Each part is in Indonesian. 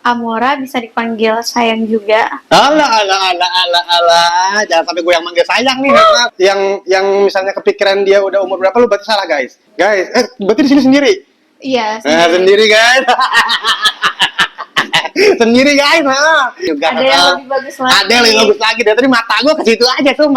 Amora bisa dipanggil sayang juga. Alah. Jangan sampai gue yang manggil sayang nih. Yang misalnya kepikiran dia udah umur berapa, lu berarti salah, guys. Berarti di sini sendiri. Iya, Sendiri, guys. Sendiri, guys. Ada yang lebih bagus lagi. Ada yang lebih bagus lagi. Dari tadi mata gue ke situ aja tuh,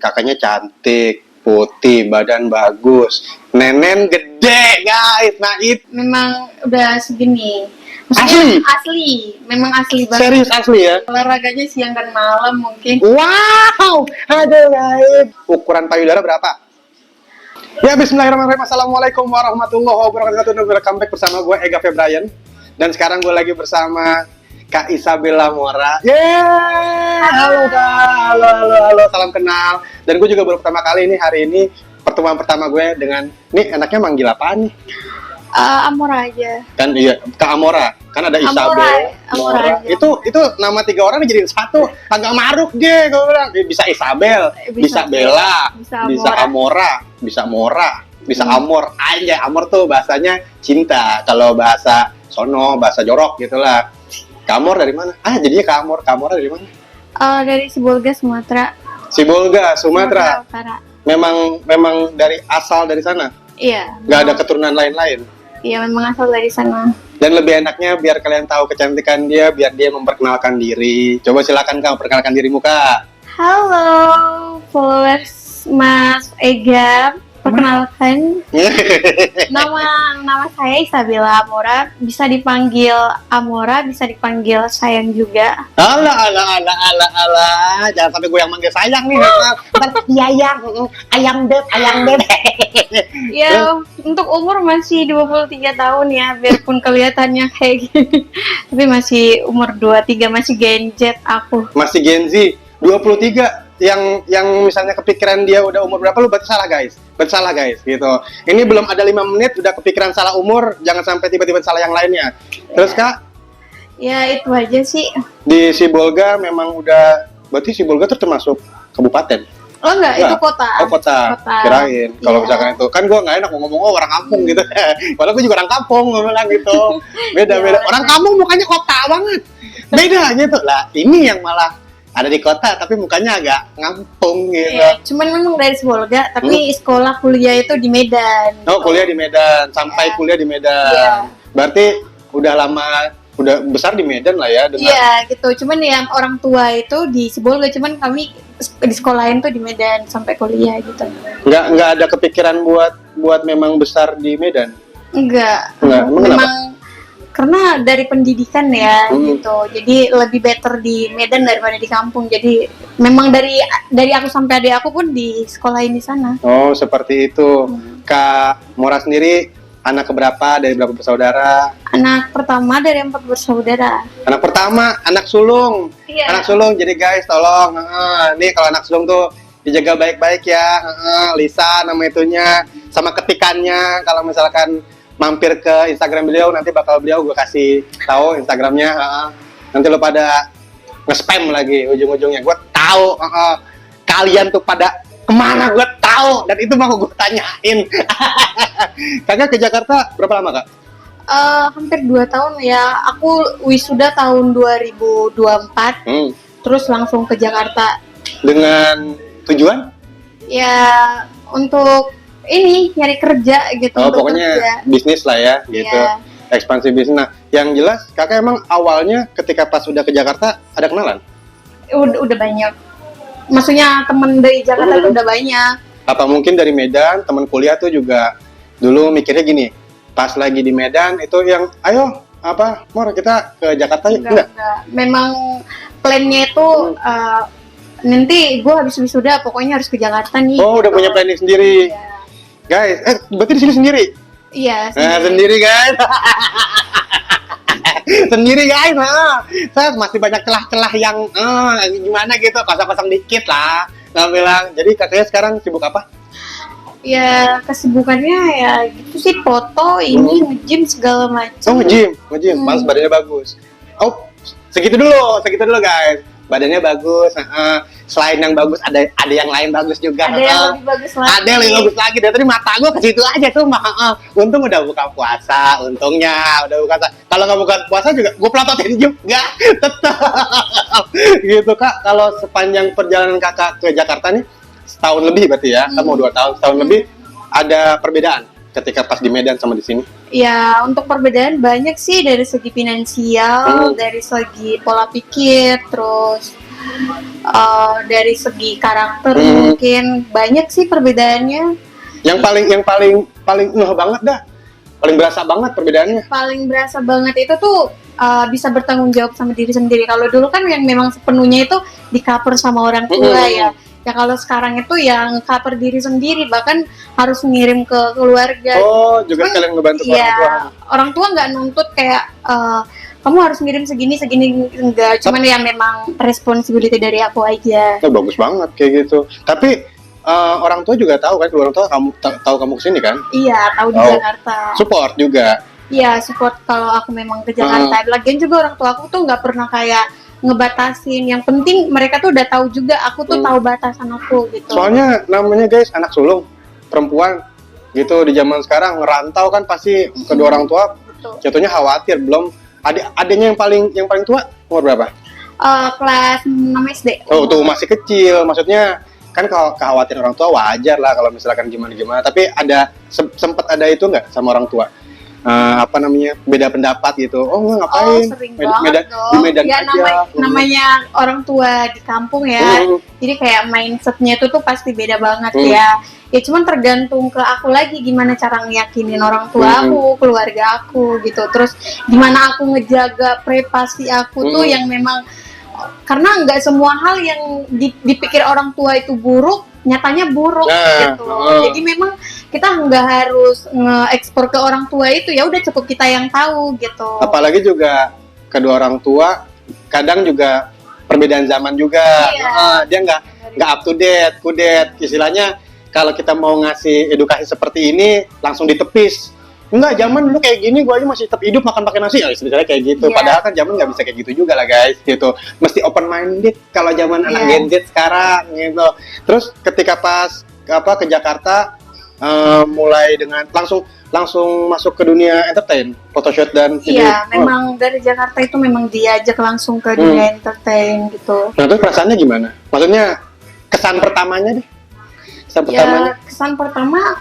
kakaknya cantik, putih, badan bagus, nenen gede, guys. Nah, itu Memang udah segini. Maksudnya asli. Memang asli banget. serius asli ya. Olahraganya siang dan malam mungkin. Wow, aduh guys. Ukuran payudara berapa? Ya, bismillahirrahmanirrahim. Assalamualaikum warahmatullahi wabarakatuh. Welcome back bersama gue Ega Febrian. Dan sekarang gue lagi bersama Kak Isabella Mora. Halo Kak, halo. Salam kenal. Dan gue juga baru pertama kali ini hari ini pertemuan pertama gue dengan, nih enaknya manggil apaan nih? Amora aja. Kan iya, Kak Amora. Kan ada Isabel, Amora. Itu nama 3 orang dijadiin satu. Agak maruk deh gue bilang. Bisa Isabel, bisa Bella, bisa Amora, bisa Mora, bisa Amor. Aja Amor tuh bahasanya cinta. Kalau bahasa sono, bahasa jorok gitulah. Kamor dari mana? Jadinya Kamor. Kamora dari mana? Dari Sibolga, Sumatera. Sibolga, Sumatera. Utara. Memang dari asal dari sana. Iya. Nggak ada keturunan lain-lain. Iya, memang asal dari sana. Dan lebih enaknya biar kalian tahu kecantikan dia, biar dia memperkenalkan diri. Coba silakan Kak, perkenalkan dirimu Kak. Halo, followers Mas Ega. Perkenalkan, nama saya Isabella Amora. Bisa dipanggil Amora, bisa dipanggil sayang juga. Alah. Jangan sampai gue yang manggil sayang nih. Ayang beb. Ya, untuk umur masih 23 tahun ya, biarpun kelihatannya kayak gini. Tapi masih umur 23, masih Gen Z aku. Masih Gen Z, 23. Yang misalnya kepikiran dia udah umur berapa, lu berarti salah guys. Bersalah guys, gitu. Ini belum ada 5 menit udah kepikiran salah umur, jangan sampai tiba-tiba salah yang lainnya. Terus Kak? Ya itu aja sih. Di Sibolga memang udah, berarti Sibolga tuh termasuk kabupaten? Oh enggak, itu kota. Oh kota. Kirain. Kalau misalkan itu, kan gue nggak enak ngomong orang kampung gitu. Padahal gue juga orang kampung, gue bilang gitu. Beda. Orang kampung mukanya kota banget. Beda gitu lah. Ini yang malah ada di kota tapi mukanya agak ngampung gitu. Iya, cuman memang dari Sibolga, tapi sekolah kuliah itu di Medan. Oh, kuliah di Medan, sampai kuliah di Medan. Iya. Berarti udah besar di Medan lah ya. Iya, gitu. Cuman yang orang tua itu di Sibolga, cuman kami di sekolahin tuh di Medan sampai kuliah gitu. Nggak ada kepikiran buat memang besar di Medan? Enggak. Memang karena dari pendidikan ya gitu, jadi lebih better di Medan daripada di kampung. Jadi memang dari aku sampai adik aku pun di sekolah ini sana. Oh seperti itu. Kak Mora sendiri anak keberapa, dari berapa bersaudara? Anak pertama dari 4 bersaudara. Anak pertama, anak sulung. Iya. Anak sulung, jadi guys tolong, nih kalau anak sulung tuh dijaga baik-baik ya. Lisa nama itunya, sama ketikannya. Kalau misalkan mampir ke Instagram beliau, nanti bakal beliau gue kasih tahu Instagramnya. Nanti lo pada nge-spam lagi ujung-ujungnya. Gue tahu kalian tuh pada kemana, gue tahu, dan itu mau gue tanyain. Kakak ke Jakarta berapa lama Kak? Hampir 2 tahun ya. Aku wisuda tahun 2024, terus langsung ke Jakarta. Dengan tujuan? Ya untuk ini nyari kerja gitu. Oh pokoknya bisnis lah ya gitu. Yeah. Ekspansi bisnis. Nah yang jelas kakak emang awalnya ketika pas udah ke Jakarta ada kenalan? Udah banyak. Maksudnya temen dari Jakarta udah banyak. Apa mungkin dari Medan, temen kuliah tuh juga dulu mikirnya gini, pas lagi di Medan itu yang ayo Mor kita ke Jakarta yuk? Enggak. Memang plannya itu nanti gue habis wisuda pokoknya harus ke Jakarta nih. Oh udah punya planning sendiri. Yeah. Guys, berarti di sini sendiri? Iya. Sendiri guys. Sendiri guys. Saya masih banyak celah-celah yang gimana gitu, kosong-kosong dikit lah. Nah bilang. Jadi kakaknya sekarang sibuk apa? Ya kesibukannya ya gitu sih, foto, ini nge-gym segala macam. Oh nge-gym. Mas badannya bagus. Oh segitu dulu guys. Badannya bagus. selain yang bagus ada yang lain bagus juga. Ada yang lebih bagus lagi. Ada yang lebih bagus lagi. Dari tadi mata gue ke situ aja tuh, untung udah buka puasa, untungnya udah buka puasa. Kalau nggak buka puasa juga gue pelototin juga, tetap gitu Kak. Kalau sepanjang perjalanan Kakak ke Jakarta nih setahun lebih berarti ya, kan mau 2 tahun, setahun lebih, ada perbedaan ketika pas di Medan sama di sini? Ya, untuk perbedaan banyak sih dari segi finansial, dari segi pola pikir, terus dari segi karakter mungkin banyak sih perbedaannya. Yang paling ngeh banget dah, paling berasa banget perbedaannya. Paling berasa banget itu tuh bisa bertanggung jawab sama diri sendiri. Kalau dulu kan yang memang sepenuhnya itu di cover sama orang tua ya. Ya kalau sekarang itu yang cover diri sendiri, bahkan harus ngirim ke keluarga. Oh, juga kalian ngebantu orang tua? Orang tua nggak nuntut kayak kamu harus ngirim segini enggak. Cuman ya memang responsibility dari aku aja. Oh, bagus banget kayak gitu. Tapi orang tua juga tahu kan, orang tua kamu tahu kamu kesini kan? Iya, tahu di Jakarta. Support juga. Iya, support kalau aku memang ke Jakarta. Lagian juga orang tua aku tuh nggak pernah kayak ngebatasin. Yang penting mereka tuh udah tahu juga aku tuh tahu batasan aku gitu. Soalnya namanya guys anak sulung perempuan gitu di zaman sekarang ngerantau kan pasti kedua orang tua jatuhnya khawatir. Belum adiknya yang paling tua umur berapa? Kelas 6 SD. Oh, tuh masih kecil. Maksudnya kan kalau kekhawatiran orang tua wajar lah kalau misalkan gimana. Tapi ada sempat ada itu nggak sama orang tua? Beda pendapat gitu. Oh, ngapain? Sering banget dong. Di Medan ya, aja. Namanya orang tua di kampung ya. Jadi kayak mindsetnya itu tuh pasti beda banget ya. Ya cuman tergantung ke aku lagi gimana cara ngeyakinin orang tua aku, keluarga aku gitu. Terus gimana aku ngejaga privasi aku tuh yang memang, karena nggak semua hal yang dipikir orang tua itu buruk, nyatanya buruk gitu. Jadi memang kita nggak harus nge-ekspor ke orang tua itu, ya udah cukup kita yang tahu gitu. Apalagi juga kedua orang tua kadang juga perbedaan zaman juga. Dia nggak up to date, kudet. Istilahnya kalau kita mau ngasih edukasi seperti ini langsung ditepis. Enggak, zaman dulu kayak gini, gue aja masih tetap hidup makan pakai nasi, ya istilahnya kayak gitu. Padahal kan zaman nggak bisa kayak gitu juga lah guys, gitu. Mesti open minded kalau zaman anak Gen Z sekarang, gitu. Terus ketika pas ke Jakarta, mulai dengan langsung masuk ke dunia entertain, photoshoot dan video. Iya, memang dari Jakarta itu memang diajak langsung ke dunia entertain gitu. Nah, terus perasaannya gimana? Maksudnya kesan pertamanya deh. Kesan pertama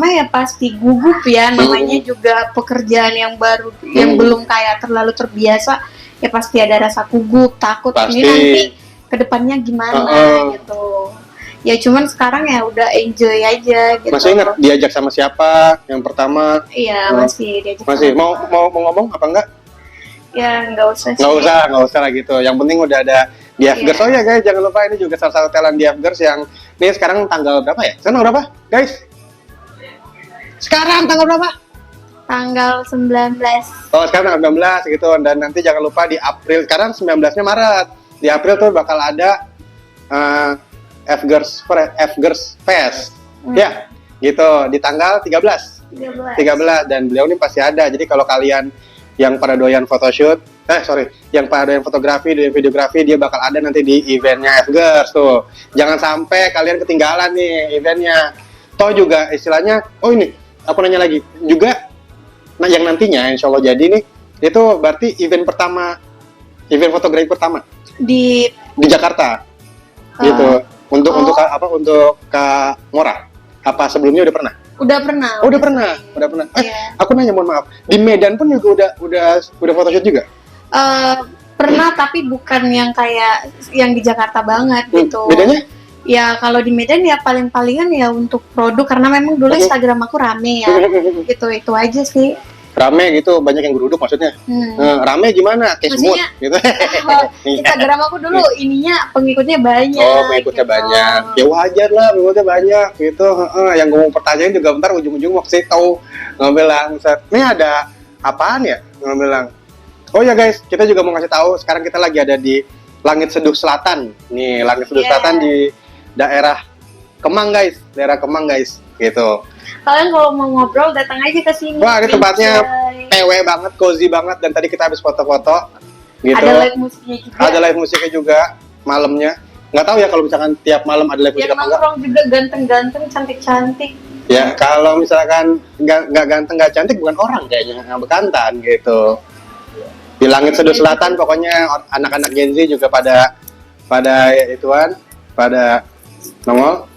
ya pasti gugup ya, namanya juga pekerjaan yang baru, yang belum kayak terlalu terbiasa, ya pasti ada rasa gugup, takut ini nanti kedepannya gimana gitu. Ya cuman sekarang ya udah enjoy aja gitu. Masih ingat diajak sama siapa yang pertama? Iya, masih diajak. Masih mau ngomong apa enggak? Ya nggak usah sih. Nggak usah lah gitu. Yang penting udah ada di F-Girls. Oh ya guys, jangan lupa ini juga salah satu talent di F-Girls yang ini sekarang tanggal berapa ya? Sekarang berapa guys? Sekarang tanggal berapa? Tanggal 19. Oh, sekarang tanggal 19 gitu. Dan nanti jangan lupa di April, sekarang 19-nya Maret. Di April tuh bakal ada F-Girls Fest. Ya, gitu. Di tanggal 13. Dan beliau ini pasti ada. Jadi kalau kalian yang pada doyan photoshoot, yang pada doyan fotografi, doyan videografi, dia bakal ada nanti di eventnya F-Girls tuh. Jangan sampai kalian ketinggalan nih eventnya. Toh juga istilahnya, ini aku nanya lagi juga, yang nantinya insya Allah jadi nih, itu berarti event fotografi pertama di Jakarta, gitu. Untuk Kak Ngora, apa sebelumnya udah pernah? Udah pernah. Aku nanya, mohon maaf, di Medan pun juga udah photoshoot juga? Pernah, tapi bukan yang kayak yang di Jakarta banget gitu. Bedanya? Ya kalau di Medan ya paling-palingan ya untuk produk, karena memang dulu Instagram aku rame ya. Gitu, itu aja sih. Rame gitu, banyak yang geruduk maksudnya. Rame gimana? Kayak semut gitu. Instagram aku dulu ininya pengikutnya banyak. Oh, pengikutnya gitu. banyak. Ya wajar lah, pengikutnya banyak gitu. Yang gue mau pertanyaan juga bentar ujung-ujung mau kasih tahu. Nggak bilang, ini ada apaan ya? Nggak bilang. Oh ya guys, kita juga mau ngasih tahu. Sekarang kita lagi ada di Langit Seduh Selatan. Nih, Langit Seduh Selatan di daerah Kemang guys, gitu. Kalian kalau mau ngobrol datang aja ke sini. Wah, ini tempatnya PW banget, cozy banget, dan tadi kita habis foto-foto gitu. Ada live musiknya juga. Malamnya. nggak tahu ya kalau misalkan tiap malam ada live musik Yang apa enggak. nongkrong juga ganteng-ganteng, cantik-cantik. Ya kalau misalkan nggak ganteng nggak cantik bukan orang kayaknya, bekantan gitu. Di langit seduh selatan pokoknya anak-anak Gen Z juga pada ituan, pada nongol.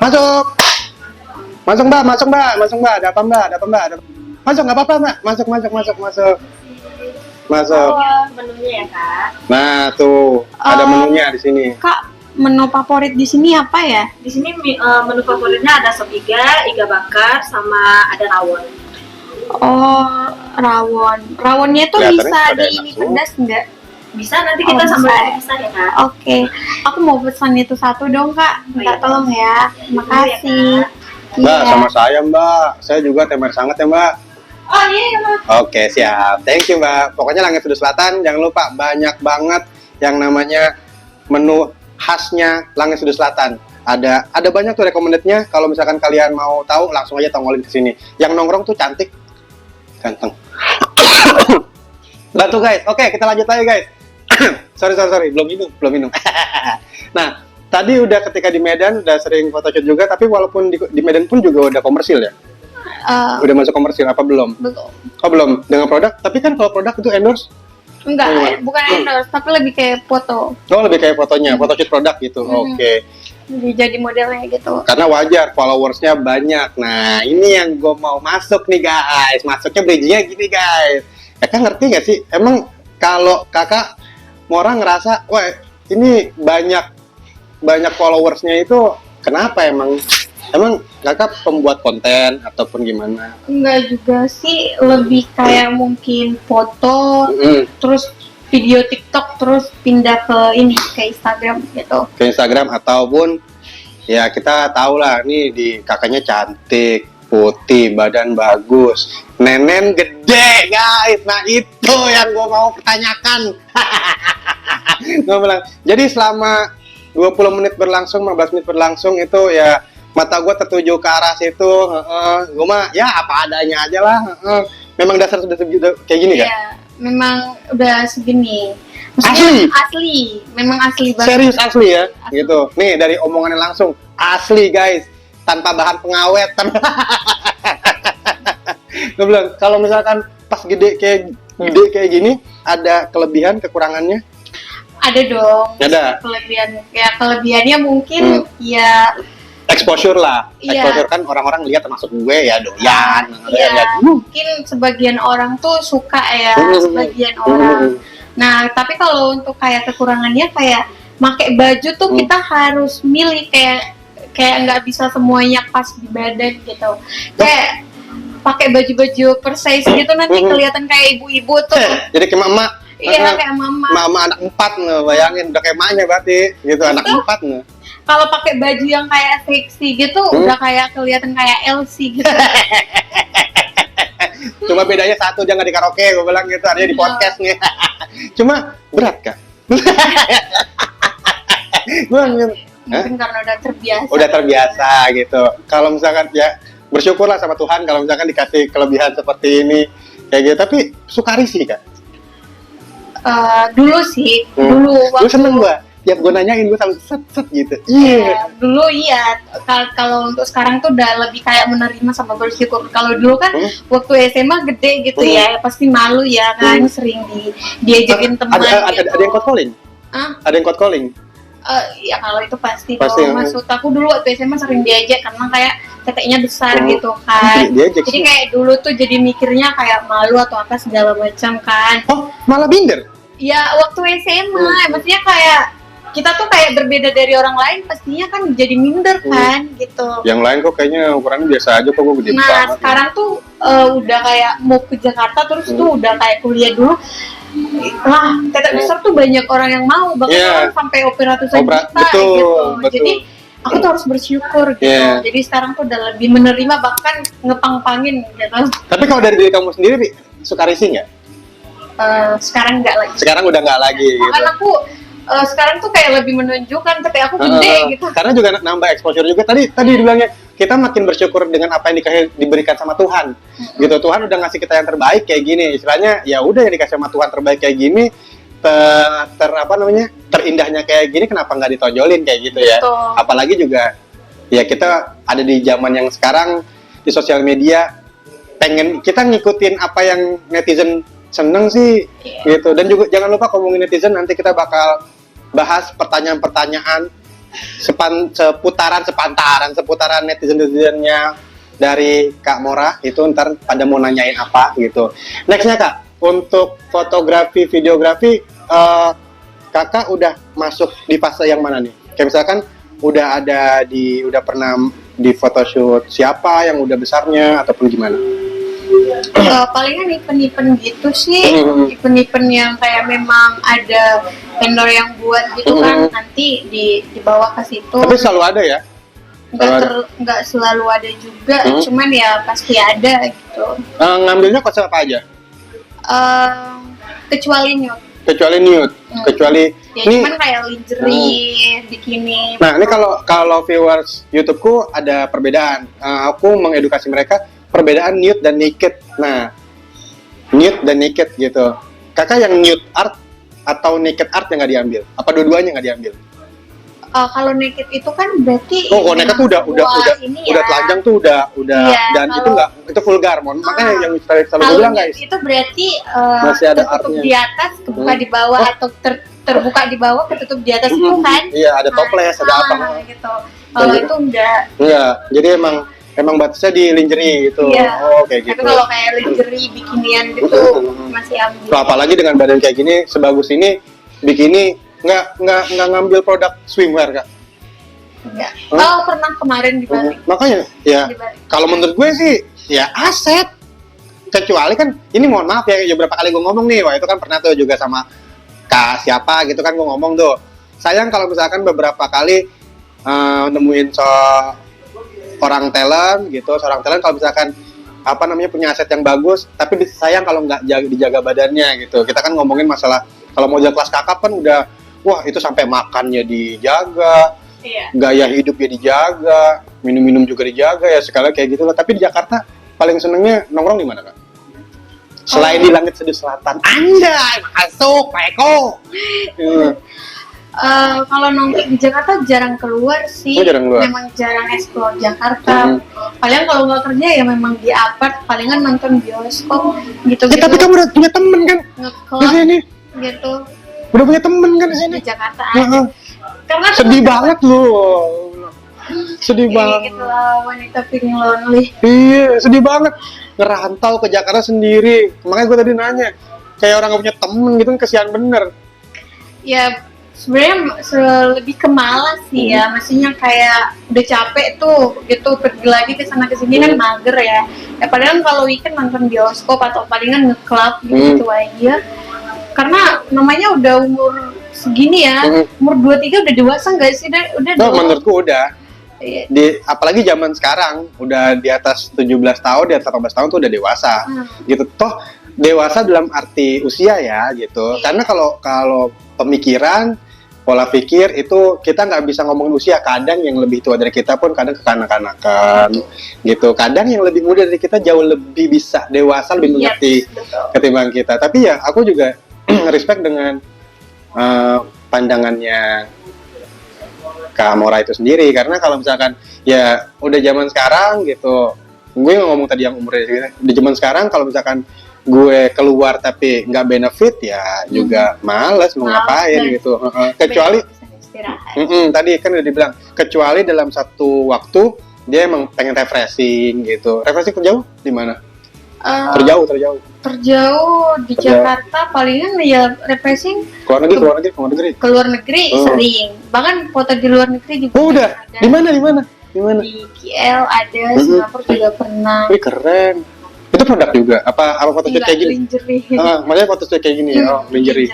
Masuk. Masuk Mbak, masuk Mbak, masuk Mbak. Ada apa Mbak? Ada apa Mbak? Ada... Masuk nggak apa-apa Mbak. Masuk, masuk, masuk, masuk. Masuk. Menunya ya Kak. Nah, tuh ada menunya di sini. Kak, menu favorit di sini apa ya? Di sini menu favoritnya ada sop iga bakar, sama ada rawon. Oh, rawon. Rawonnya tuh Kelihatannya bisa pada di enak ini semua. pedas nggak? Bisa nanti kita Oh, sambal bisa. pesan ya Kak. Oke, aku mau pesan itu satu dong Kak. Minta iya. tolong ya. Makasih. Mbak, Iya. sama saya Mbak. Saya juga temer sangat ya Mbak. Oh iya, Mas. Oke, siap. Thank you Mbak. Pokoknya Langit Seduh Selatan, jangan lupa banyak banget yang namanya menu khasnya Langit Seduh Selatan. Ada banyak tuh recommended-nya. Kalau misalkan kalian mau tahu, langsung aja tongolin ke sini. Yang nongkrong tuh cantik, ganteng. Bantu guys. Oke, kita lanjut lagi guys. sorry, belum minum. Nah, tadi udah ketika di Medan udah sering photoshoot juga, tapi walaupun di Medan pun juga udah komersil ya. Udah masuk komersil apa belum? Belum. Oh belum, dengan produk. Tapi kan kalau produk itu endorse. Enggak, Gimana? bukan endorse, tapi lebih kayak foto. Oh lebih kayak fotonya, photoshoot produk gitu. Oke. Jadi modelnya gitu. Karena wajar followersnya banyak. Nah ini yang gue mau masuk nih guys. Masuknya bridging-nya gini guys. Kakak ngerti nggak sih? Emang kalau kakak mau orang ngerasa, wah ini banyak followersnya itu kenapa emang? Emang kakak pembuat konten ataupun gimana? Enggak juga sih, lebih kayak mungkin foto, terus video TikTok, terus pindah ke Instagram gitu. Ke Instagram ataupun ya kita tahu lah nih di kakaknya cantik, putih, badan bagus, nenen gede guys. Nah itu yang gue mau pertanyakan. Gua bilang, jadi selama 20 menit berlangsung, 15 menit berlangsung itu ya mata gue tertuju ke arah situ. Gue mah ya apa adanya aja lah. Memang dasar sudah kayak gini kan? Iya, memang udah segini. Maksudnya asli, memang asli banget. Serius asli ya, gitu. Nih dari omongannya langsung asli guys, tanpa bahan pengawet. Gue bilang kalau misalkan pas gede kayak gini, ada kelebihan kekurangannya? Ada dong. Ada. Kelebihannya mungkin ya Exposure lah. Iya. Exposure kan orang-orang lihat termasuk gue ya doyan. Iya, mungkin sebagian orang tuh suka ya, sebagian orang. Nah, tapi kalau untuk kayak kekurangannya kayak pakai baju tuh kita harus milih kayak nggak bisa semuanya pas di badan gitu. Kayak pakai baju-baju oversize gitu nanti kelihatan kayak ibu-ibu tuh. Jadi kayak emak. Iya, kayak mama. Mama anak 4 nih, bayangin udah kayak emaknya berarti gitu, anak 4 nih. Kalau pakai baju yang kayak seksi gitu udah kayak kelihatan kayak Elsie gitu. Cuma bedanya satu, dia nggak di karaoke, gue bilang gitu, artinya di podcast nih. Cuma berat kak. Mungkin karena udah terbiasa. Udah terbiasa gitu. Kalau misalkan ya bersyukurlah sama Tuhan kalau misalkan dikasih kelebihan seperti ini kayak gitu. Tapi suka risih kak. Dulu sih, dulu Gue seneng gue. Tiap gue nanyain gue selalu set gitu. Iya. Dulu iya. Kalau untuk sekarang tuh udah lebih kayak menerima sama bersyukur. Kalau dulu kan waktu SMA gede gitu ya, pasti malu ya kan, sering diajakin teman. Ada yang cold calling? Ada yang cold calling? Ya kalau itu pasti Pasti, dong. Maksud aku dulu waktu SMA sering diajak karena kayak teteknya besar gitu kan. Diajak Jadi sih. kayak dulu tuh jadi mikirnya kayak malu atau apa segala macam kan. Oh, malah minder? Ya waktu SMA, maksudnya kayak kita tuh kayak berbeda dari orang lain, pastinya kan jadi minder kan gitu. Yang lain kok kayaknya ukurannya biasa aja kok, gue gede banget. Nah sekarang tuh udah kayak mau ke Jakarta terus tuh udah kayak kuliah dulu. Lah, tetek besar tuh banyak orang yang mau, bahkan orang sampai ratusan juta gitu. Jadi aku tuh harus bersyukur gitu. Jadi sekarang tuh udah lebih menerima, bahkan ngepang-pangin gitu. Tapi kalau dari diri kamu sendiri, suka risih nggak? Sekarang enggak lagi. Sekarang udah nggak lagi gitu. Bahkan aku sekarang tuh kayak lebih menunjukkan tapi aku gede gitu. Karena juga nambah exposure juga. Tadi dibilangnya kita makin bersyukur dengan apa yang diberikan sama Tuhan. Gitu, Tuhan udah ngasih kita yang terbaik kayak gini. Istilahnya ya udah yang dikasih sama Tuhan terbaik kayak gini. Apa namanya? terindahnya kayak gini kenapa nggak ditonjolin kayak gitu ya. Betul. Apalagi juga ya kita ada di zaman yang sekarang di sosial media pengen kita ngikutin apa yang netizen seneng sih gitu. Dan juga jangan lupa ngomongin netizen, nanti kita bakal bahas pertanyaan-pertanyaan seputaran netizennya dari Kak Mora itu, ntar pada mau nanyain apa gitu. Nextnya Kak, untuk fotografi, videografi, Kakak udah masuk di fase yang mana nih? Kayak misalkan udah pernah di photoshoot siapa yang udah besarnya ataupun gimana? Palingan event-event gitu sih, event-event yang kayak memang ada vendor yang buat gitu kan, nanti dibawa ke situ. Tapi selalu ada ya? Nggak selalu ada juga, cuman ya pasti ada gitu. Ngambilnya konsep apa aja? Kecuali nude. Kecuali nude, kecuali Ya ini. cuman kayak lingerie, bikini. Nah ini kalau viewers YouTubeku ada perbedaan. Aku mengedukasi mereka perbedaan nude dan naked. Nah, nude dan naked gitu. Kakak yang nude art atau naked art yang nggak diambil? Apa dua-duanya nggak diambil? Kalau naked itu kan berarti Kalau naked tuh udah ini udah ya. telanjang tuh udah Iya, dan itu kalau- itu vulgar, makanya yang selalu gue Kalau bilang nude guys. itu berarti Masih ada tertutup artnya. di atas, kebuka di bawah, atau terbuka di bawah, ketutup di atas itu kan? Iya, ada toples, ada apa? Gitu. Kalau Gitu. itu enggak. Iya, jadi emang batasnya di lingerie itu. Iya. Oh, kayak gitu. Tapi kalau kayak lingerie, bikinian gitu masih ambil. Tuh, apalagi dengan badan kayak gini, sebagus ini, bikini nggak ngambil produk swimwear Kak. Enggak. Oh, pernah kemarin di Bali. Makanya ya Di Bali. kalau menurut gue sih ya aset. Kecuali kan ini mohon maaf ya beberapa kali gue ngomong nih, wah itu kan pernah tuh juga sama Kak siapa gitu kan gue ngomong tuh. Sayang kalau misalkan beberapa kali nemuin seorang talent kalau misalkan apa namanya punya aset yang bagus, tapi sayang kalau nggak dijaga badannya gitu. Kita kan ngomongin masalah kalau mau jaga kelas kakap kan udah wah itu sampai makannya dijaga, Iya. gaya hidupnya dijaga, minum-minum juga dijaga ya sekali kayak gitu lah. Tapi di Jakarta paling senengnya nongkrong di mana Kak? Selain di Langit Seduh Selatan, anjay masuk Pak Eko. Kalau nongkrong di Jakarta jarang keluar sih. Oh, jarang keluar. Memang jarang explore Jakarta. Paling kalau nggak kerja ya memang di apart, palingan nonton bioskop gitu. Ya, tapi kamu udah punya temen kan di ngeklub sini? gitu Udah punya temen kan di sini? di Jakarta Heeh. aja. Karena Sedih banget loh. Sedih kayak banget. gitu lah, wanita feeling lonely. Iya, sedih banget. Ngerantau ke Jakarta sendiri. Makanya gue tadi nanya, kayak orang gak punya temen gitu kan kesian bener. Ya sebenarnya lebih ke malas sih ya, maksudnya kayak udah capek tuh gitu pergi lagi ke sana ke sini kan mager ya. Ya palingan kalau weekend nonton bioskop atau palingan nge-club gitu aja. Karena namanya udah umur segini ya, umur 23 udah dewasa nggak sih? Udah Nah, dong. menurutku udah. Iya. Apalagi zaman sekarang udah di atas 17 tahun, di atas 18 tahun tuh udah dewasa. Gitu. Toh dewasa dalam arti usia ya gitu. Karena kalau pemikiran, pola pikir itu kita nggak bisa ngomongin usia. Kadang yang lebih tua dari kita pun kadang kekanak-kanakan gitu. Kadang yang lebih muda dari kita jauh lebih bisa dewasa, lebih mengerti ketimbang kita. Tapi ya aku juga respect dengan pandangannya Kak Mora itu sendiri, karena kalau misalkan ya udah zaman sekarang gitu, gue ngomong tadi yang umurnya gitu, di zaman sekarang kalau misalkan gue keluar tapi nggak benefit ya juga males mau ngapain gitu. Kecuali tadi kan udah dibilang kecuali dalam satu waktu dia emang pengen refreshing gitu. Refreshing terjauh di mana? Terjauh di Jakarta palingan ya refreshing keluar negeri keluar negeri sering, bahkan foto di luar negeri juga udah ada. di mana Di KL ada, Singapura juga pernah. wih keren, itu produk juga apa foto shoot kayak gini? Lingerie. Maksudnya foto shoot kayak gini lingerie.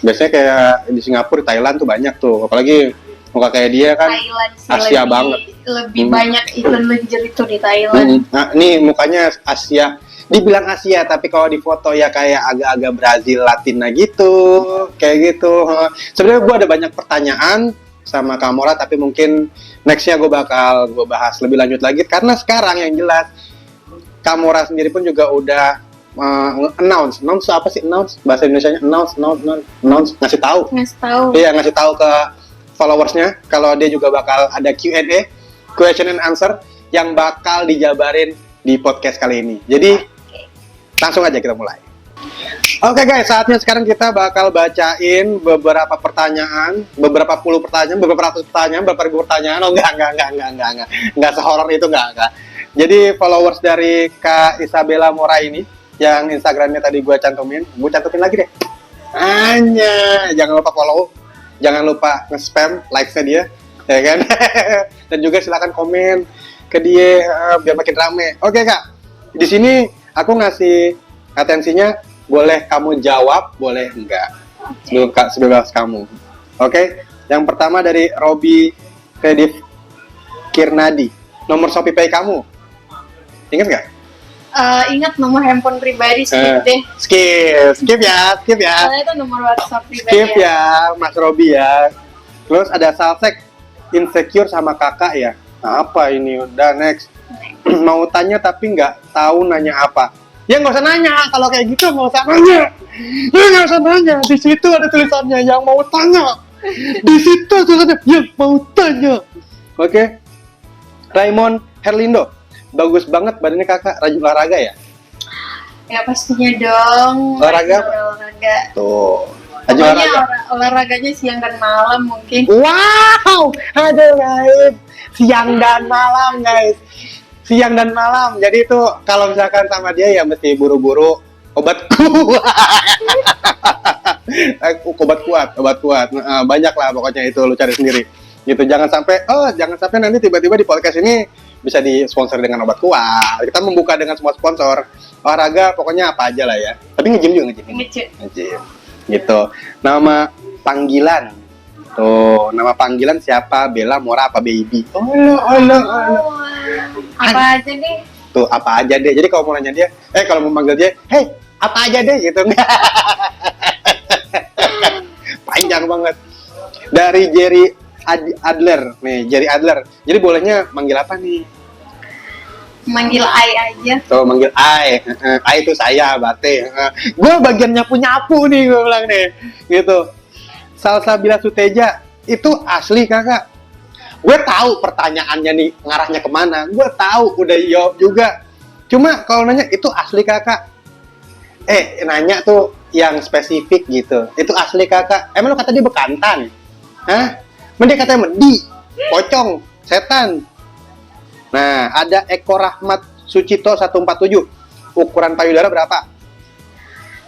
Biasanya kayak di Singapura, Thailand tuh banyak tuh, apalagi muka kayak dia kan Thailand sih Asia banget. lebih banyak event lingerie itu di Thailand. Nah, ini mukanya Asia, dibilang Asia tapi kalau di foto ya kayak agak-agak Brazil Latina gitu, kayak gitu. Sebenarnya gue ada banyak pertanyaan sama Kak Mora, tapi mungkin nextnya gue bahas lebih lanjut lagi, karena sekarang yang jelas Kak Mora sendiri pun juga udah announce apa sih announce bahasa Indonesianya announce ngasih tahu. Iya, ngasih tahu ke followersnya kalau dia juga bakal ada Q&A, question and answer yang bakal dijabarin di podcast kali ini. Jadi langsung aja kita mulai. Oke guys, saatnya sekarang kita bakal bacain beberapa pertanyaan, beberapa puluh pertanyaan, beberapa ratus pertanyaan, beberapa ribu pertanyaan. Oh enggak sehoror itu enggak. Jadi followers dari Kak Isabella Mora ini, yang Instagramnya tadi gue cantumin lagi deh. Jangan lupa follow, jangan lupa nge-spam likes-nya dia, ya kan? Dan juga silakan komen ke dia biar makin rame. Oke Kak, di sini aku ngasih atensinya, boleh kamu jawab, boleh enggak. Lu Kak, sebebas kamu. Oke, yang pertama dari Robi Kredif Kirnadi. Nomor Shopee Pay kamu, ingat nggak? Ingat nomor handphone pribadi, skip deh. Skip ya. Soalnya itu nomor WhatsApp pribadi. Skip ya, Mas Robi ya. Terus ada Salsek, insecure sama kakak ya. Nah, apa ini? Udah next. Mau tanya tapi nggak tahu nanya apa. Ya nggak usah nanya, kalau kayak gitu nggak usah nanya. Ya nggak usah nanya, di situ ada tulisannya yang mau tanya. Di situ tulisannya yang mau tanya. Oke. Raymond Herlindo, bagus banget badannya kakak, rajin olahraga ya? Ya pastinya dong. Olahraga? Olahraga. Tuh. Pokoknya olahraganya siang dan malam mungkin. Wow, aduh guys, siang dan malam guys. Siang dan malam, jadi itu kalau misalkan sama dia ya mesti buru-buru obat kuat. Obat kuat. Nah, banyak lah pokoknya itu lu cari sendiri. Gitu, jangan sampai nanti tiba-tiba di podcast ini bisa disponsor dengan obat kuat. Kita membuka dengan semua sponsor. Olahraga pokoknya apa aja lah ya. Tapi nge-gym juga nge-gym. Gitu. Nama panggilan. Tuh, nama panggilan siapa? Bella, Mora, apa Baby? Apa aja deh? Tuh, apa aja deh. Jadi kalau mau nanya dia, kalau mau manggil dia, hey, apa aja deh gitu. Panjang banget. Dari Jerry Adler. Nih, Jerry Adler. Jadi bolehnya manggil apa nih? Manggil Ai aja. Tuh, manggil Ai. Ai itu saya, berarti. Gue bagian nyapu-nyapu nih, gue bilang nih. Gitu. Salsabila Suteja, itu asli kakak. Gue tahu pertanyaannya nih ngarahnya kemana. Gue tahu, udah jawab juga. Cuma kalau nanya itu asli kakak. Nanya tuh yang spesifik gitu. Itu asli kakak. Emang lo kata dia bekantan? Hah? Dia katanya medi, pocong, setan. Nah, ada Eko Rahmat Sucito 147. Ukuran payudara berapa?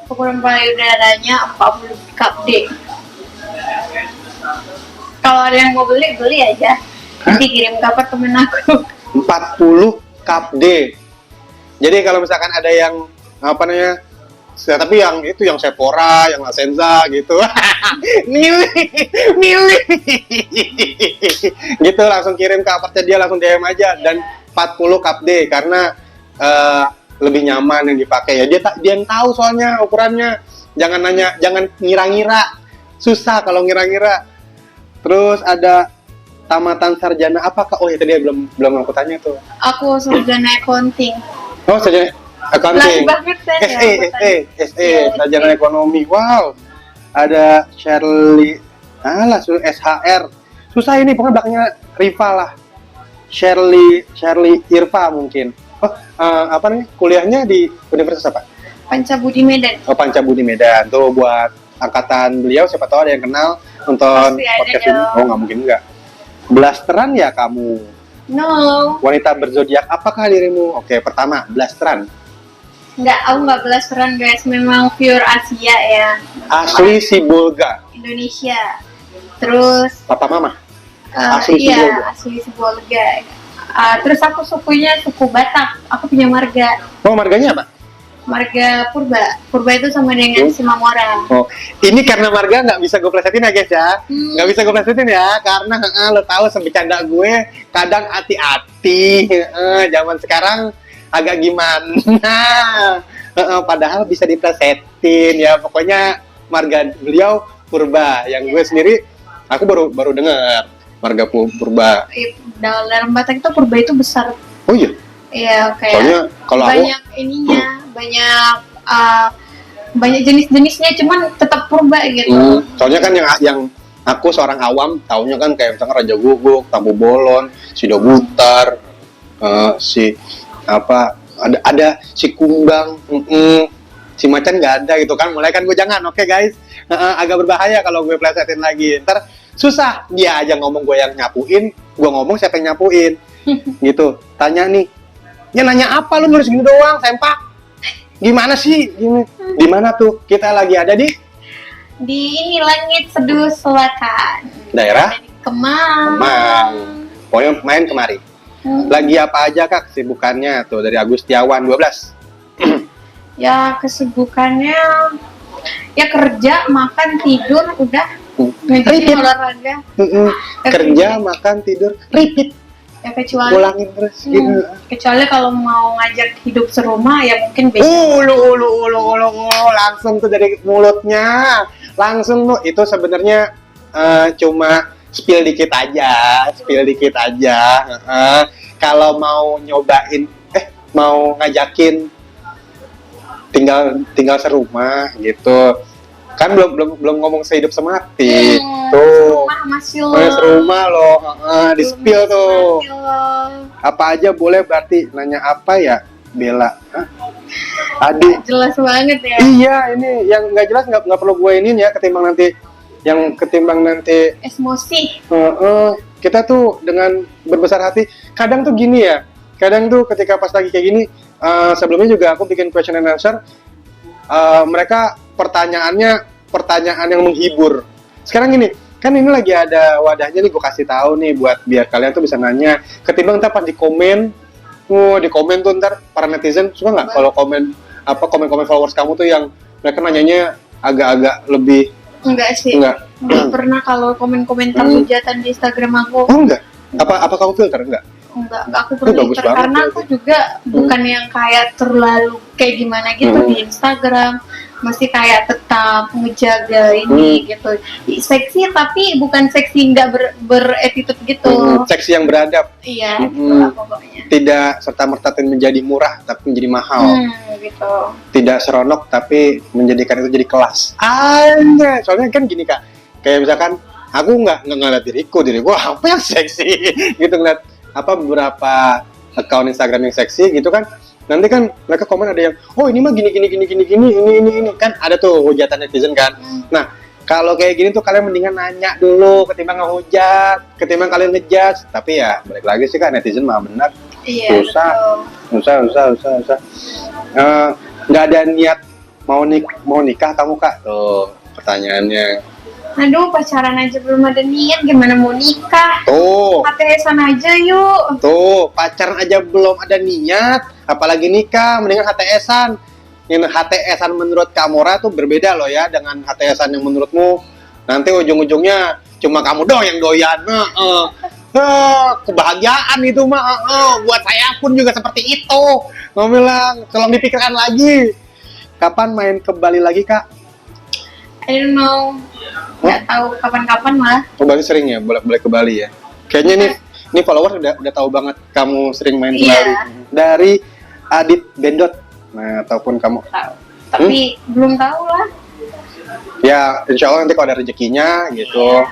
Ukuran payudaranya 40 cup D. Kalau ada yang mau beli aja. Nanti kirim ke apartemen aku. 40 cup D. Jadi kalau misalkan ada yang tapi yang itu yang Sephora, yang La Senza gitu. milih. Gitu langsung kirim ke apartemen dia, langsung DM aja. Dan 40 cup D karena lebih nyaman yang dipakai ya. Dia yang tahu soalnya ukurannya. Jangan ngira-ngira. Susah kalau ngira-ngira. Terus ada tamatan sarjana apakah? Oh ya tadi belum aku tanya tuh. Aku sarjana accounting. Oh, sarjana accounting. SE, sarjana ekonomi. Wow. Ada Shirley. SHR. Susah ini pokoknya belakangnya rival lah. Shirley Irfa mungkin. Kuliahnya di universitas apa? Pancabudi Medan. Oh, Pancabudi Medan. Tuh buat angkatan beliau, siapa tahu ada yang kenal nonton podcast ini. Oh, nggak mungkin enggak. Blasteran ya kamu? No. Wanita berzodiak apakah dirimu? Oke, pertama blasteran. Aku nggak blasteran guys, memang pure Asia ya. Asli Sibolga. Indonesia. Terus Papa mama. Asli Sibolga. Terus aku sukunya suku Batak. Aku punya marga. Oh, marganya apa? Marga Purba. Purba itu sama dengan Simamora. Oh, ini karena marga nggak bisa gue plesetin ya guys ya. Nggak bisa gue plesetin ya, karena lo tahu sebecanda gue kadang hati-hati. Zaman sekarang agak gimana. Padahal bisa diplesetin ya. Pokoknya marga beliau Purba. Yang gue sendiri, aku baru dengar marga Purba. Dalam Batak itu Purba itu besar. Oh iya? Iya, kayak soalnya kalau banyak banyak banyak jenis-jenisnya, cuman tetap purba gitu. Soalnya kan yang aku seorang awam taunya kan kayak misalkan Raja Guguk, Tampu Bolon, si Dobutar, si apa ada si Kumbang, si Macan nggak ada gitu kan. Mulai kan gue jangan, oke guys, agak berbahaya kalau gue plesetin lagi. Ntar susah, dia aja ngomong gue yang nyapuin, gue ngomong siapa yang nyapuin, gitu. Tanya nih, ya nanya apa lu nulis gini doang, sempak? Gimana sih? Di mana tuh? Kita lagi ada di ini Langit Seduh Selatan. daerah Dari Kemang. Kemang. Pokoknya main kemari. Lagi apa aja kak kesibukannya tuh dari Agustiawan 12? Ya kesibukannya ya kerja, makan, tidur, udah. Repeat. Ngajakin olahraga. Kerja, makan, tidur, repeat. Ya kecuali Ulangin terus gitu. kecuali kalau mau ngajak hidup serumah ya mungkin besok. Ulu, langsung tuh dari mulutnya. Langsung tuh itu sebenarnya cuma spill dikit aja. Kalau mau nyobain mau ngajakin tinggal serumah gitu. Kan belum ngomong sehidup semati. Tuh. Serumah masih lo. Serumah loh, di spill tuh. Masih lo. Apa aja boleh berarti nanya apa ya Bella? Adik. Jelas banget ya. Iya ini yang nggak jelas nggak perlu gue ini ya ketimbang nanti Emosi. kita tuh dengan berbesar hati kadang tuh gini ya ketika pas lagi kayak gini sebelumnya juga aku bikin question and answer mereka pertanyaan yang menghibur. Sekarang gini kan ini lagi ada wadahnya nih gue kasih tahu nih buat biar kalian tuh bisa nanya ketimbang ntar pas di komen tuh ntar para netizen suka nggak kalau komen followers kamu tuh yang mereka nanyanya agak-agak lebih. Enggak sih. Enggak. Pernah kalau komen-komentar hujatan di Instagram aku. Oh enggak. Apa kamu filter enggak? Enggak aku pernah bagus filter banget karena ya. aku juga bukan yang kayak terlalu kayak gimana gitu di Instagram. Masih kayak tetap menjaga ini gitu. Seksi tapi bukan seksi enggak beretitude gitu. Seksi yang beradab. Iya, gitu lah pokoknya. Tidak serta-merta menjadi murah tapi menjadi mahal. Gitu. Tidak seronok tapi menjadikan itu jadi kelas. Anjay, soalnya kan gini kak, kayak misalkan aku nggak ngeliat diriku apa yang seksi gitu ngeliat beberapa account Instagram yang seksi gitu kan, nanti kan mereka komen ada yang oh ini mah gini ini kan ada tuh hujatan netizen kan. Nah kalau kayak gini tuh kalian mendingan nanya dulu ketimbang ngehujat, ketimbang kalian ngejudge. Tapi ya balik lagi sih kak, netizen mah benar. Iya. Usah. Nggak ada niat mau nikah kamu kak? Tuh pertanyaannya. Aduh, pacaran aja belum ada niat, gimana mau nikah? Tuh. HTS-an aja yuk. Tuh, pacaran aja belum ada niat, apalagi nikah, mendingan HTS-an. Yang HTS-an menurut Kamora tuh berbeda loh ya dengan HTS-an yang menurutmu. Nanti ujung-ujungnya cuma kamu doang yang doyan. Kebahagiaan itu mah buat saya pun juga seperti itu. Mau bilang, tolong dipikirkan lagi. Kapan main ke Bali lagi, Kak? I don't know. Nggak tahu kapan-kapan malah. Oh, Bali sering ya, boleh ke Bali ya. Kayaknya nih followers udah tahu banget kamu sering main ke Bali. Dari Adit Bendot. Nah, ataupun kamu Tahu. Tapi belum tahu lah. ya insya Allah nanti kalau ada rezekinya gitu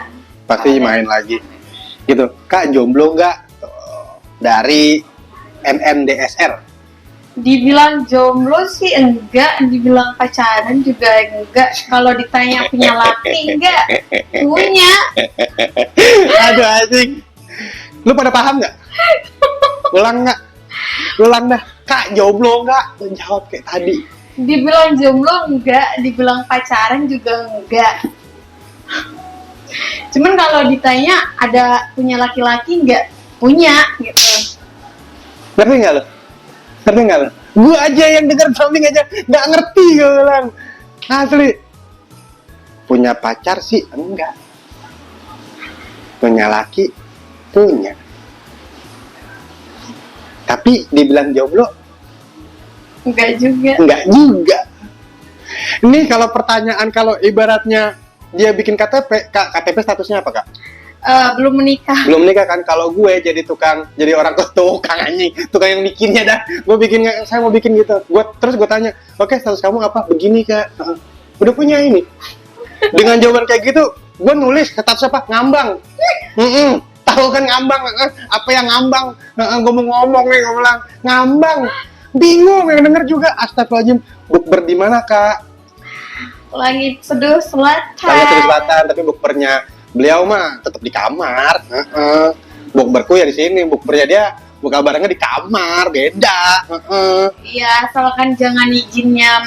pasti main lagi gitu. Kak jomblo nggak? Dari NNDSR. Dibilang jomblo sih enggak, dibilang pacaran juga enggak. Kalau ditanya punya laki enggak, punya. Aduh asing. Lu pada paham nggak? Ulang dah. Kak jomblo nggak? Jawab kayak tadi. Dibilang jomblo enggak, dibilang pacaran juga enggak. Cuman kalau ditanya ada punya laki-laki enggak? Punya gitu. Ngerti nggak lo? Gue aja yang denger sounding aja nggak ngerti gue bilang. Asli. Punya pacar sih enggak. Punya laki punya. Tapi dibilang jomblo Enggak juga. Ini kalau pertanyaan kalau ibaratnya dia bikin KTP, KTP statusnya apa kak? Belum menikah. Belum nikah kan? Kalau gue jadi jadi orang tukang anjing, tukang yang bikinnya dah. Saya mau bikin gitu. Terus gue tanya, oke, status kamu apa? Begini Kak. Udah punya ini. Dengan jawaban kayak gitu, gue nulis status apa? Ngambang. Tahu kan ngambang? Apa yang ngambang? Gue mau ngomong nih, gue bilang ngambang. Bingung yang denger juga. Astagfirullahaladzim. Bukber di mana Kak? Langit Seduh Selatan. Langit Seduh Selatan, tapi bukbernya beliau mah tetap di kamar. Bukberku ya di sini, bukbernya dia buka barangnya di kamar, beda. Iya, asalkan jangan izinnya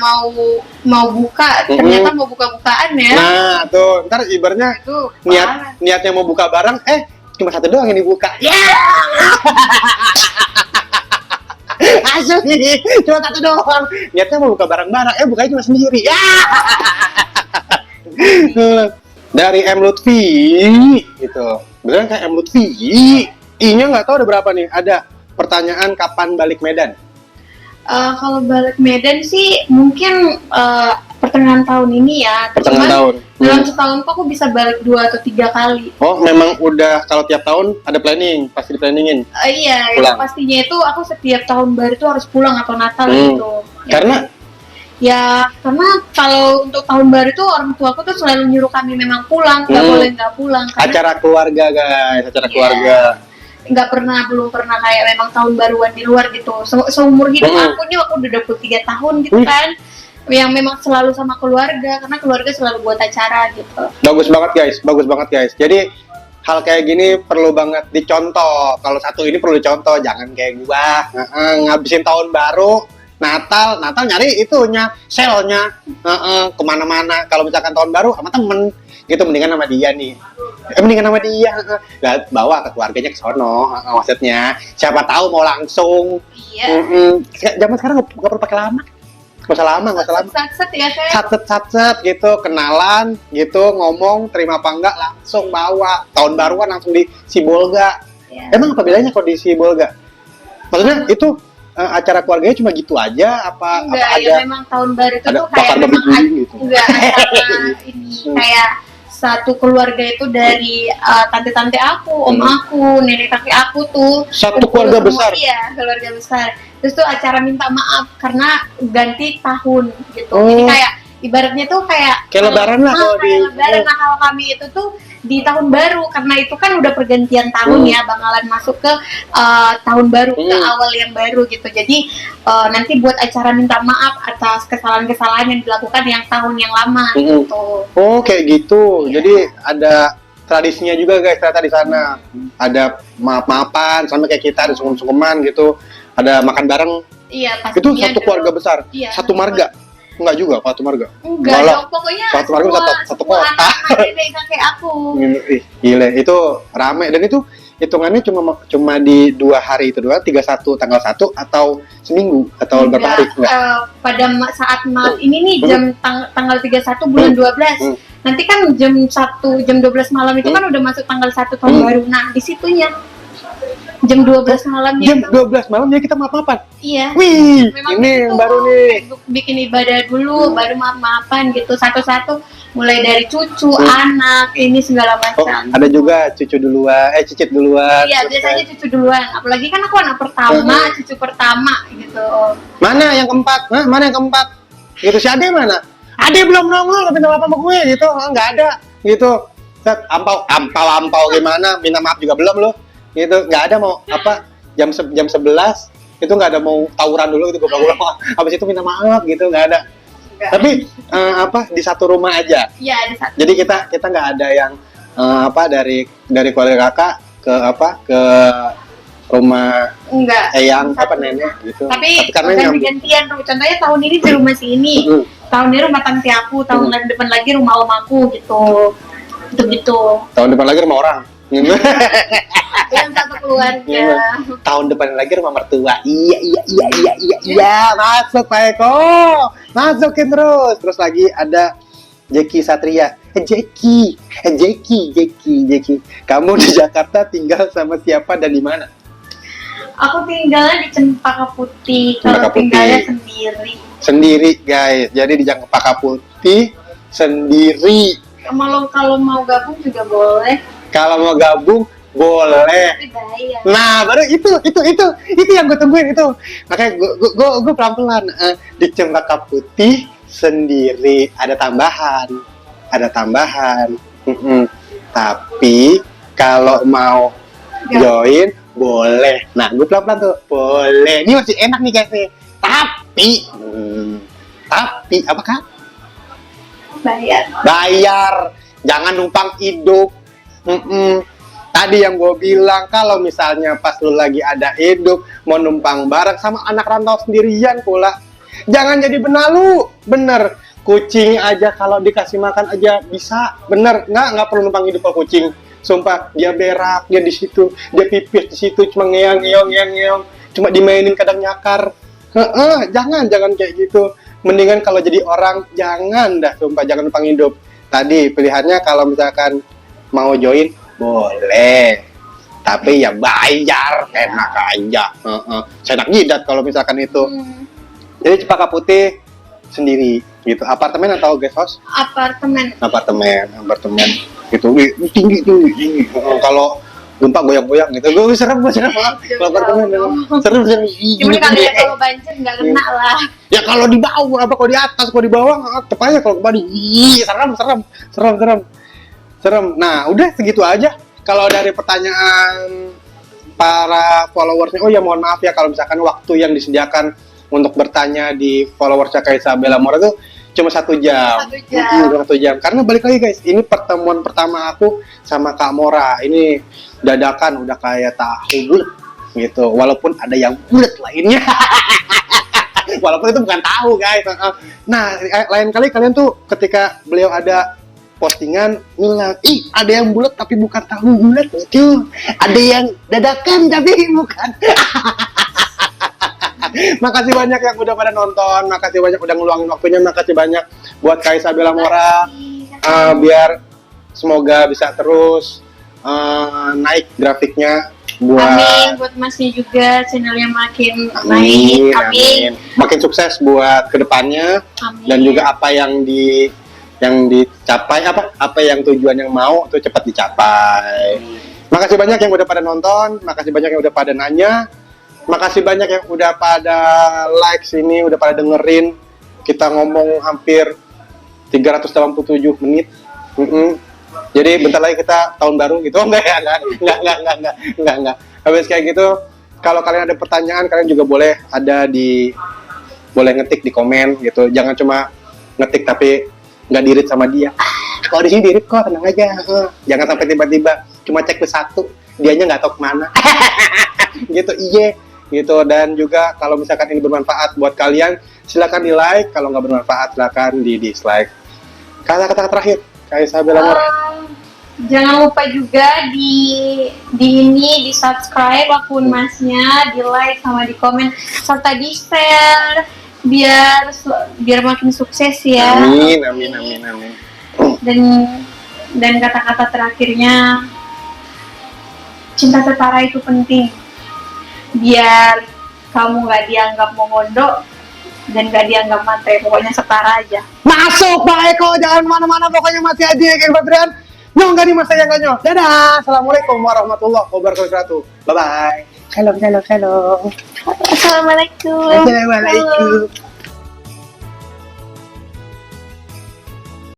mau buka, ternyata mau buka-bukaan ya. Nah, tuh, ntar ibaratnya Itu niatnya mau buka barang, cuma satu doang yang dibuka. ya. Asli, cuma satu doang. Niatnya mau buka barang-barang, bukanya cuma sendiri. Ya. Dari M Lutfi, gitu. Beneran kayak M Lutfi. I-nya nggak tahu ada berapa nih. Ada pertanyaan kapan balik Medan? Kalau balik Medan sih mungkin pertengahan tahun ini ya. Pertengahan tahun. Dalam setahun kok aku bisa balik 2 atau 3 kali. Oh, memang udah kalau tiap tahun ada planning, pasti di-planningin. Iya, Pulang. yang pastinya itu aku setiap tahun baru itu harus pulang atau Natal gitu. Karena karena kalau untuk tahun baru itu orang tua aku tuh selalu nyuruh kami memang pulang, nggak boleh nggak pulang. Karena acara keluarga guys, keluarga. belum pernah kayak memang tahun baruan di luar gitu. Seumur hidup aku nih, aku udah 23 tahun gitu kan, yang memang selalu sama keluarga, karena keluarga selalu buat acara gitu. Bagus banget guys. Jadi hal kayak gini perlu banget dicontoh. Kalau satu ini perlu dicontoh, jangan kayak gua ngabisin tahun baru, Natal nyari itunya, selnya, kemana-mana. Kalau misalkan tahun baru sama temen, gitu mendingan sama dia nih. Bawa ke keluarganya ke sono, maksudnya. Siapa tahu mau langsung. Iya. Zaman sekarang nggak perlu pakai lama. Nggak usah lama. Satset ya kayak. Satset gitu, kenalan gitu, ngomong, terima apa enggak, langsung bawa. Tahun baruan langsung di Sibolga. Ya. Emang apa bedanya kalau di Sibolga? Maksudnya itu acara keluarganya cuma gitu aja? Apa Enggak, ada? Memang tahun baru itu ada tuh kayak bakar babi memang guling gitu? enggak acara ini kayak satu keluarga itu dari tante-tante aku, om aku, nenek kakek aku tuh Satu kumpul keluarga semua. besar? Iya, keluarga besar. Terus tuh acara minta maaf karena ganti tahun gitu. Oh. Jadi kayak ibaratnya tuh kayak Lebaran lah kalau kayak lebaran. Nah, kalau kami itu tuh di tahun baru, karena itu kan udah pergantian tahun ya, bakalan masuk ke tahun baru, ke awal yang baru gitu. Jadi nanti buat acara minta maaf atas kesalahan-kesalahan yang dilakukan yang tahun yang lama gitu. Oh, kayak gitu. Iya. Jadi ada tradisinya juga guys ternyata di sana. Ada maaf-maafan sama kayak kita, ada sungkem-sungkeman gitu. Ada makan bareng. Iya, pastinya. Itu satu keluarga besar. Iya, Satu marga. Enggak juga, satu marga. Enggak Malah, dong, pokoknya satu marga satu kota. anak-anak nenek kakek aku. Ih, gile, itu rame dan itu hitungannya cuma di 2 hari itu doang, 31 tanggal 1 atau seminggu atau berapa hari? Pada saat malam ini nih tanggal 31 bulan 12. Nanti kan jam 12 malam itu kan udah masuk tanggal 1 tahun baru. Nah, di situnya jam 12 malamnya Jam 12 malam ya kita maaf-maafan. Iya. Wih, Memang ini itu yang baru nih. bikin ibadah dulu, baru maaf-maafan gitu satu-satu, mulai dari cucu, anak, ini segala Oh, macam. ada juga cucu duluan, cicit duluan. Iya, terus biasanya cucu duluan. Apalagi kan aku anak pertama, cucu pertama gitu. Mana yang keempat? Hah? Mana yang keempat? Gitu, si Ade mana? Ade belum nongol, minta maaf sama gue gitu. Nggak ada gitu. Set, ampau gimana? Minta maaf juga belum lo. Gitu, nggak ada mau apa? Jam 11 itu nggak ada mau tawuran dulu gitu, goblok-goblok. Habis itu minta maaf gitu, nggak ada. Enggak. Tapi di satu rumah aja. Iya, ada satu. Jadi kita nggak ada yang dari keluarga kakak ke rumah Enggak. eyang nenek gitu. Tapi karena nyambung. ganti-gantian. Contohnya tahun ini di rumah sini. Tahun ini rumah tante aku, tahun depan lagi rumah om aku gitu. Gitu. Tahun depan lagi rumah orang. Yang satu keluarga. Tahun depan lagi rumah mertua. Iya. Masuk Pak Eko. Masukin terus. Terus lagi ada Jeki Satria. Jeki. Kamu di Jakarta tinggal sama siapa dan di mana? Aku tinggalnya di Cempaka Putih. Kalau Cempaka Putih. tinggalnya sendiri. Sendiri guys. Jadi di Cempaka Putih sendiri. Kalau mau gabung juga boleh. Kalau mau gabung boleh. Tapi bayar. Nah, baru itu yang gue tungguin itu. Makanya gue pelan-pelan di Cempaka Putih sendiri ada tambahan. Tapi kalau mau join boleh. Nah, gue pelan-pelan tuh boleh. Ini masih enak nih guys nih. Tapi apakah? Bayar. Jangan numpang hidup. Tadi yang gue bilang, kalau misalnya pas lu lagi ada hidup mau numpang bareng sama anak rantau sendirian pula, jangan jadi benalu. Bener, kucing aja kalau dikasih makan aja bisa. Bener, nggak perlu numpang hidup kalau kucing. Sumpah, dia berak, dia di situ, dia pipis di situ, cuma ngeong, cuma dimainin kadang nyakar. Jangan kayak gitu. Mendingan kalau jadi orang, jangan dah, sumpah, jangan numpang hidup. Tadi pilihannya kalau misalkan mau join, boleh. Tapi ya bayar, enak aja. Saya enak jidat kalau misalkan itu. Jadi Cempaka Putih sendiri gitu. Apartemen atau guest house? Apartemen. Gitu. Tinggi. Kalau gempa goyang-goyang gitu. Gue serem banget. Kalau apartemen serem. Cuman kalau banjir nggak kena lah. Ya kalau di bawah, kalau di atas, kalau di bawah, tepatnya kalau kembali. Serem. Nah, udah segitu aja. Kalau dari pertanyaan para followersnya, oh ya mohon maaf ya kalau misalkan waktu yang disediakan untuk bertanya di followersnya Kak Isabella Mora itu cuma 1 jam. 1 jam. Karena balik lagi guys, ini pertemuan pertama aku sama Kak Mora. Ini dadakan udah kayak tahu bulat gitu. Walaupun ada yang bulat lainnya. Walaupun itu bukan tahu guys. Nah, lain kali kalian tuh ketika beliau ada postingan bilang, ada yang bulat tapi bukan tahu bulat itu. Ada yang dadakan tapi bukan. Makasih banyak yang udah pada nonton, makasih banyak udah ngeluangin waktunya, makasih banyak buat Kak Isabella Mora. Biar semoga bisa terus naik grafiknya. Amin, buat Masnya juga channelnya makin naik. Amin. Makin sukses buat kedepannya. Amin. Dan juga apa yang dicapai, apa yang tujuan yang mau itu cepat dicapai. Makasih banyak yang udah pada nonton, makasih banyak yang udah pada nanya, makasih banyak yang udah pada like sini, udah pada dengerin kita ngomong hampir 387 menit. Jadi bentar lagi kita tahun baru gitu. Enggak. Habis kayak gitu, kalau kalian ada pertanyaan, kalian juga boleh boleh ngetik di komen gitu. Jangan cuma ngetik tapi nggak dirit sama dia. Kalau di sini dirit kok, tenang aja. Jangan sampai tiba-tiba cuma cek ke 1, dianya nggak tahu kemana. Gitu, gitu. Dan juga kalau misalkan ini bermanfaat buat kalian, silakan di like. Kalau nggak bermanfaat, silakan di dislike. Kata-kata terakhir, Kak Isabella Mora. Jangan lupa juga di subscribe akun Masnya, di like sama di komen, serta di share biar makin sukses ya. Amin. Dan kata-kata terakhirnya, cinta setara itu penting. Biar kamu nggak dianggap mengondok dan nggak dianggap matre, pokoknya setara aja. Masuk Pak Eko, jangan mana-mana, pokoknya masih aja ya Kang Patrian. Nyong gak nih masa yang gak nyong. Dadah, assalamualaikum warahmatullahi wabarakatuh. Bye bye. Shalom. Assalamualaikum. Assalamualaikum.